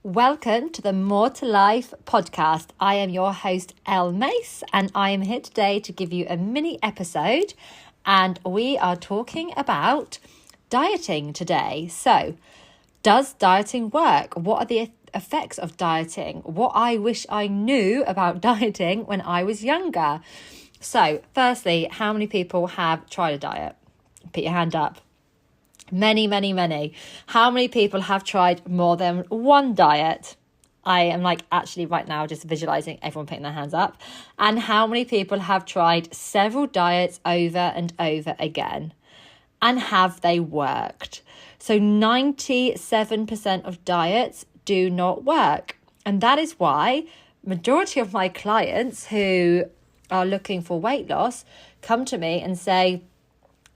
Welcome to the More to Life podcast. I am your host, Elle Mace, and I am here today to give you a mini episode, and we are talking about dieting today. So, does dieting work? What are the effects of dieting? What I wish I knew about dieting when I was younger. So, firstly, how many people have tried a diet? Put your hand up. Many. How many people have tried more than one diet? I am actually right now just visualizing everyone putting their hands up. And how many people have tried several diets over and over again? And have they worked? So 97% of diets do not work. And that is why majority of my clients who are looking for weight loss come to me and say,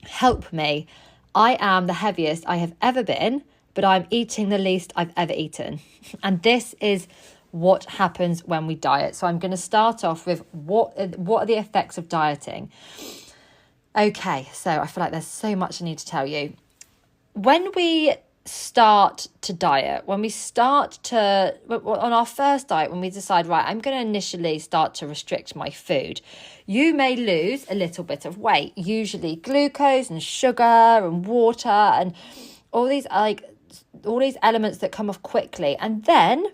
help me. I am the heaviest I have ever been, but I'm eating the least I've ever eaten. And this is what happens when we diet. So I'm going to start off with what are the effects of dieting. Okay, so I feel like there's so much I need to tell you. When we start to diet, on our first diet, when we decide, right, I'm going to initially start to restrict my food, you may lose a little bit of weight, usually glucose and sugar and water and all these elements that come off quickly. And then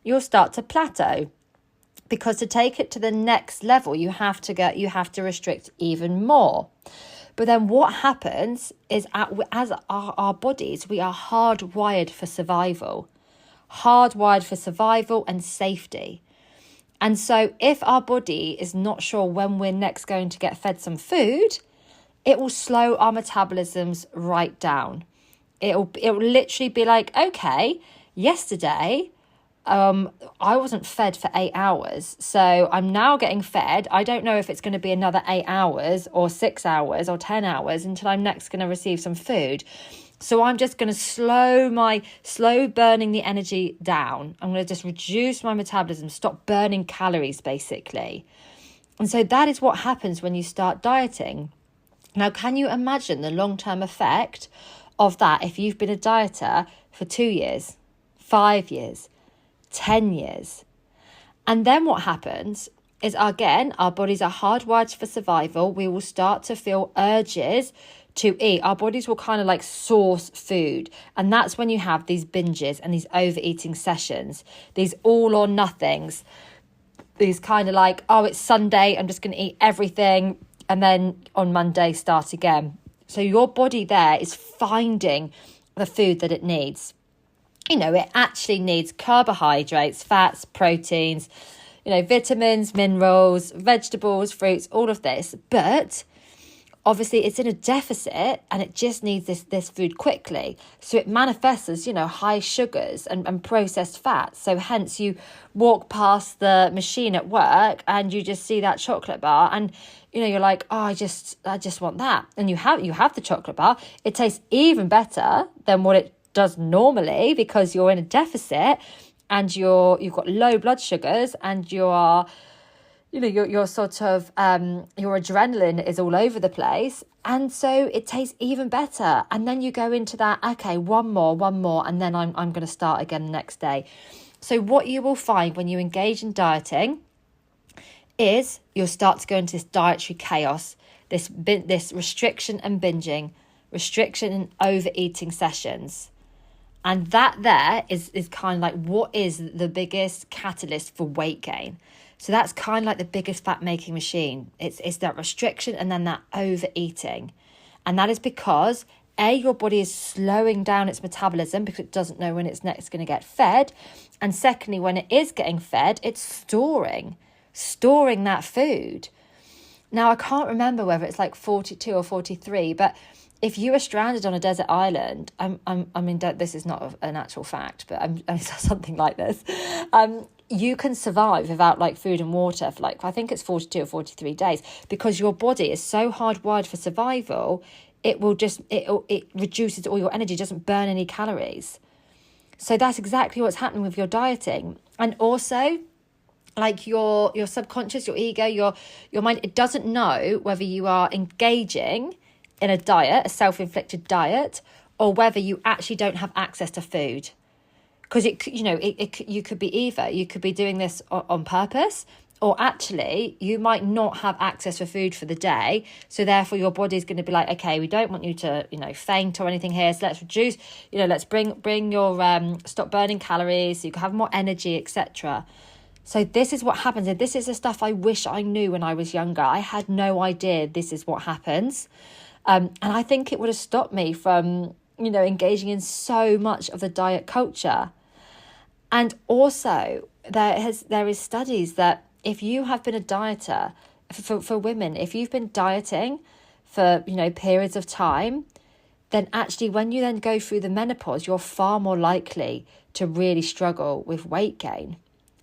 you'll start to plateau, because to take it to the next level, you have to restrict even more. But then what happens is as our bodies, we are hardwired for survival and safety. And so if our body is not sure when we're next going to get fed some food, it will slow our metabolisms right down. It'll literally be like, okay, yesterday, I wasn't fed for 8 hours, so I'm now getting fed. I don't know if it's going to be another 8 hours or 6 hours or 10 hours until I'm next going to receive some food. So I'm just going to slow burning the energy down. I'm going to just reduce my metabolism, stop burning calories, basically. And so that is what happens when you start dieting. Now, can you imagine the long-term effect of that if you've been a dieter for 2 years, 5 years, 10 years? And then what happens is, again, our bodies are hardwired for survival. We will start to feel urges to eat. Our bodies will kind of source food. And that's when you have these binges and these overeating sessions, these all or nothings, these kind of it's Sunday, I'm just going to eat everything. And then on Monday, start again. So your body there is finding the food that it needs. It actually needs carbohydrates, fats, proteins, vitamins, minerals, vegetables, fruits, all of this. But obviously it's in a deficit and it just needs this food quickly. So it manifests as, high sugars and processed fats. So hence you walk past the machine at work and you just see that chocolate bar and, you're like, oh, I just want that. And you have the chocolate bar. It tastes even better than what it does normally, because you're in a deficit and you've got low blood sugars and you're sort of your adrenaline is all over the place, and so it tastes even better. And then you go into that, okay, one more, and then I'm going to start again the next day. So what you will find when you engage in dieting is you'll start to go into this dietary chaos, this restriction and binging, restriction and overeating sessions. And that there is kind of what is the biggest catalyst for weight gain. So that's kind of the biggest fat making machine. It's that restriction and then that overeating. And that is because your body is slowing down its metabolism because it doesn't know when it's next going to get fed. And secondly, when it is getting fed, it's storing that food. Now, I can't remember whether it's 42 or 43, but if you were stranded on a desert island, this is not an actual fact, but I'm something like this. You can survive without food and water for I think it's 42 or 43 days, because your body is so hardwired for survival. It reduces all your energy, doesn't burn any calories. So that's exactly what's happening with your dieting. And also, your subconscious, your ego, your mind, it doesn't know whether you are engaging in a diet, a self-inflicted diet, or whether you actually don't have access to food. Because you could be either, you could be doing this on purpose, or actually you might not have access for food for the day. So therefore your body's going to be like, okay, we don't want you to, faint or anything here. So let's reduce, let's bring your, stop burning calories so you can have more energy, etc. So this is what happens. And this is the stuff I wish I knew when I was younger. I had no idea this is what happens. And I think it would have stopped me from, engaging in so much of the diet culture. And also there is studies that if you have been a dieter, for women, if you've been dieting for, periods of time, then actually when you then go through the menopause, you're far more likely to really struggle with weight gain.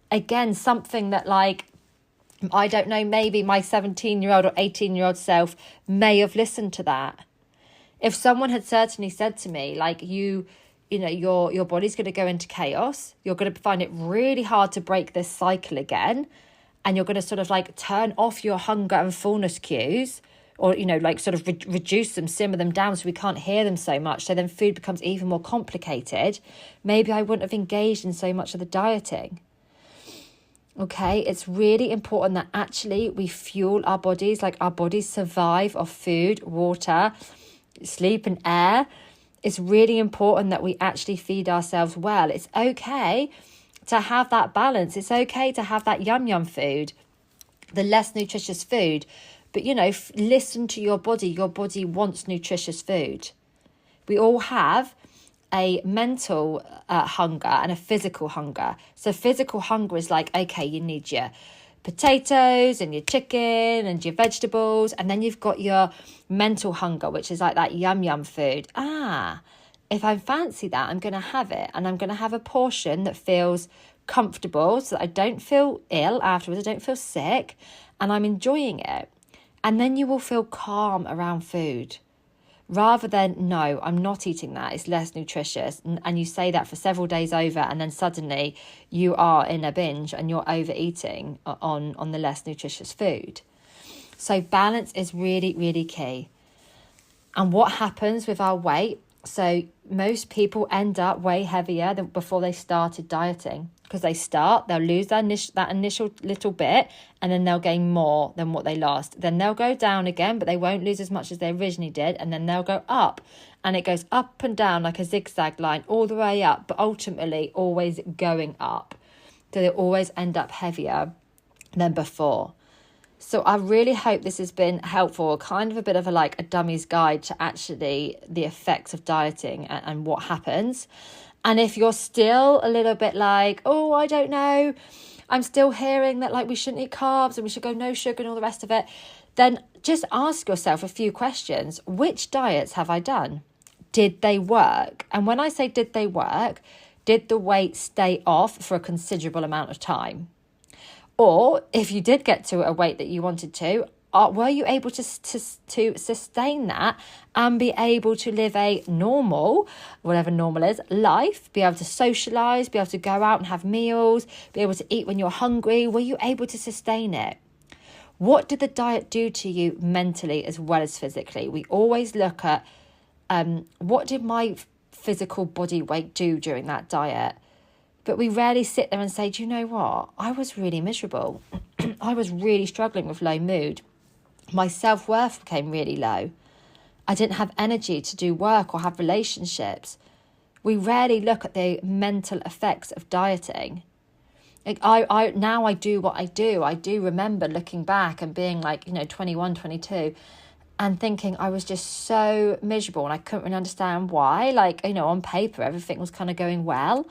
Again, something that I don't know, maybe my 17-year-old or 18-year-old self may have listened to that. If someone had certainly said to me, your body's going to go into chaos, you're going to find it really hard to break this cycle again, and you're going to sort of turn off your hunger and fullness cues, or, reduce them, simmer them down so we can't hear them so much. So then food becomes even more complicated. Maybe I wouldn't have engaged in so much of the dieting. Okay, it's really important that actually we fuel our bodies, our bodies survive off food, water, sleep and air. It's really important that we actually feed ourselves well. It's okay to have that balance. It's okay to have that yum food, the less nutritious food. But, listen to your body. Your body wants nutritious food. We all have a mental hunger and a physical hunger. So physical hunger is okay, you need your potatoes and your chicken and your vegetables. And then you've got your mental hunger, which is that yum food. If I fancy that, I'm going to have it. And I'm going to have a portion that feels comfortable so that I don't feel ill afterwards. I don't feel sick and I'm enjoying it. And then you will feel calm around food. Rather than, no, I'm not eating that, it's less nutritious. And you say that for several days over, and then suddenly you are in a binge and you're overeating on the less nutritious food. So balance is really, really key. And what happens with our weight? So most people end up way heavier than before they started dieting. Because they'll lose that initial little bit, and then they'll gain more than what they lost. Then they'll go down again, but they won't lose as much as they originally did. And then they'll go up, and it goes up and down like a zigzag line all the way up, but ultimately always going up. So they always end up heavier than before. So I really hope this has been helpful, kind of a bit of a dummy's guide to actually the effects of dieting and what happens. And if you're still a little bit oh, I don't know, I'm still hearing that we shouldn't eat carbs and we should go no sugar and all the rest of it, then just ask yourself a few questions. Which diets have I done? Did they work? And when I say did they work, did the weight stay off for a considerable amount of time? Or if you did get to a weight that you wanted to, were you able to sustain that and be able to live a normal, whatever normal is, life, be able to socialise, be able to go out and have meals, be able to eat when you're hungry? Were you able to sustain it? What did the diet do to you mentally as well as physically? We always look at what did my physical body weight do during that diet? But we rarely sit there and say, do you know what? I was really miserable. I was really struggling with low mood. My self-worth became really low. I didn't have energy to do work or have relationships. We rarely look at the mental effects of dieting. I now I do what I do. I do remember looking back and being 21, 22 and thinking I was just so miserable and I couldn't really understand why. On paper, everything was kind of going well.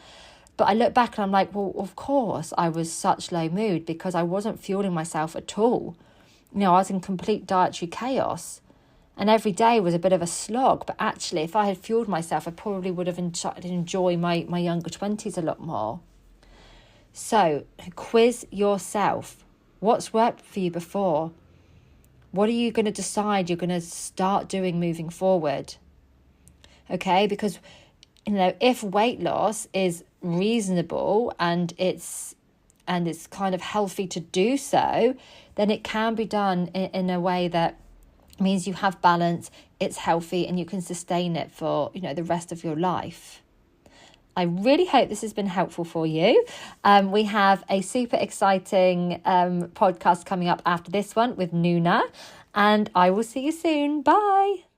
But I look back and I'm well, of course I was such low mood because I wasn't fueling myself at all. I was in complete dietary chaos and every day was a bit of a slog. But actually, if I had fueled myself, I probably would have enjoyed my younger 20s a lot more. So quiz yourself. What's worked for you before? What are you going to decide you're going to start doing moving forward? Okay, because, if weight loss is reasonable and it's kind of healthy to do so, then it can be done in a way that means you have balance, it's healthy, and you can sustain it for, the rest of your life. I really hope this has been helpful for you. We have a super exciting podcast coming up after this one with Nuna, and I will see you soon. Bye.